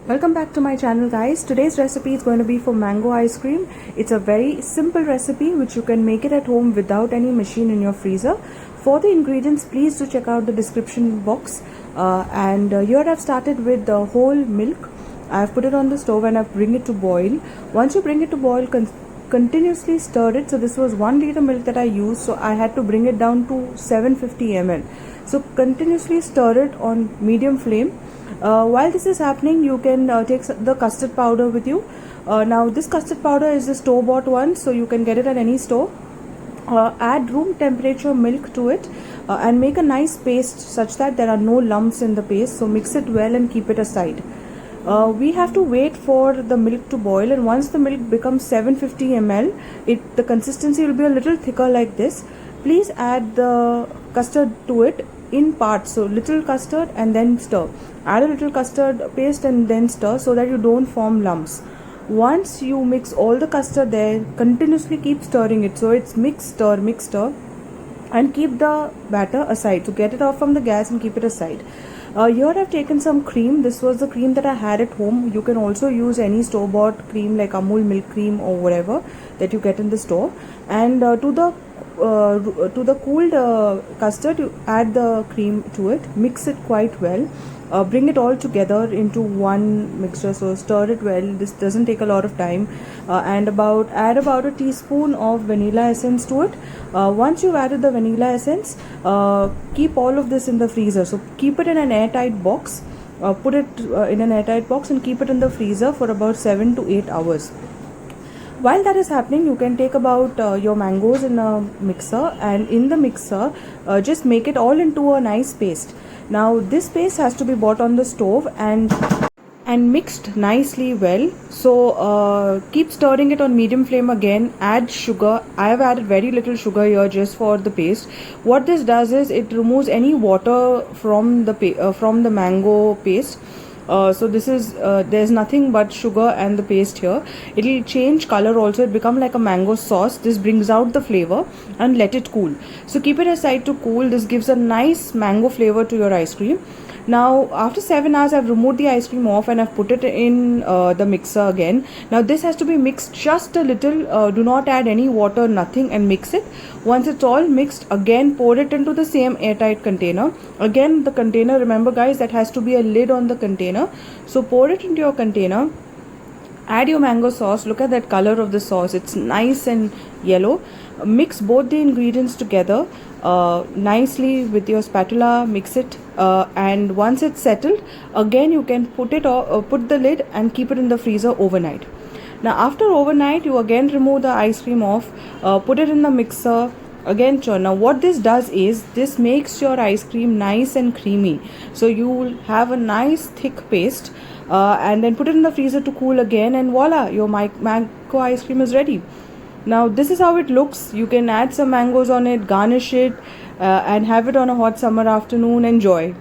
Welcome back to my channel, guys. Today's recipe is going to be for mango ice cream. It's a very simple recipe which you can make it at home without any machine in your freezer. For the ingredients, please do check out the description box. Here I've started with the whole milk. I've put it on the stove and I've bring it to boil. Once you bring it to boil, continuously stir it. So this was 1 liter milk that I used, so I had to bring it down to 750 ml. So continuously stir it on medium flame. While this is happening, you can take the custard powder with you. Now this custard powder is the store bought one, so you can get it at any store. Add room temperature milk to it and make a nice paste such that there are no lumps in the paste. So mix it well and keep it aside. We have to wait for the milk to boil, and once the milk becomes 750 ml, the consistency will be a little thicker like this. Please add the custard to it in parts, so little custard and then stir. Add a little custard paste and then stir so that you don't form lumps. Once you mix all the custard there, continuously keep stirring it, so it's mix, stir, and keep the batter aside. So get it off from the gas and keep it aside. Here I've taken some cream. This was the cream that I had at home. You can also use any store-bought cream like Amul milk cream or whatever that you get in the store. And to the cooled custard, you add the cream to it. Mix it quite well. Bring it all together into one mixture, so stir it well. This doesn't take a lot of time. Add about a teaspoon of vanilla essence to it. Once you've added the vanilla essence, keep all of this in the freezer. So keep it in an airtight box. Put it in an airtight box and keep it in the freezer for about 7 to 8 hours. While that is happening, you can take about your mangoes in a mixer, and in the mixer just make it all into a nice paste. Now this paste has to be bought on the stove and mixed nicely well. So keep stirring it on medium flame again. Add sugar. I have added very little sugar here just for the paste. What this does is it removes any water from the mango paste. So this is there's nothing but sugar and the paste here. It will change color also. It become like a mango sauce. This brings out the flavor, and let it cool. So keep it aside to cool. This gives a nice mango flavor to your ice cream. Now after 7 hours, I've removed the ice cream off and I've put it in the mixer again. Now this has to be mixed just a little. Do not add any water, nothing, and mix it. Once it's all mixed, again pour it into the same airtight container. Again, the container, remember guys, that has to be a lid on the container. So pour it into your container. Add your mango sauce. Look at that color of the sauce. It's nice and yellow. Mix both the ingredients together nicely with your spatula. Mix it, and once it's settled, again you can put the lid and keep it in the freezer overnight. Now after overnight, you again remove the ice cream off, put it in the mixer, again churn. Now what this does is this makes your ice cream nice and creamy, so you will have a nice thick paste, and then put it in the freezer to cool again, and voila, your mango ice cream is ready. Now this is how it looks. You can add some mangoes on it, garnish it, and have it on a hot summer afternoon. Enjoy.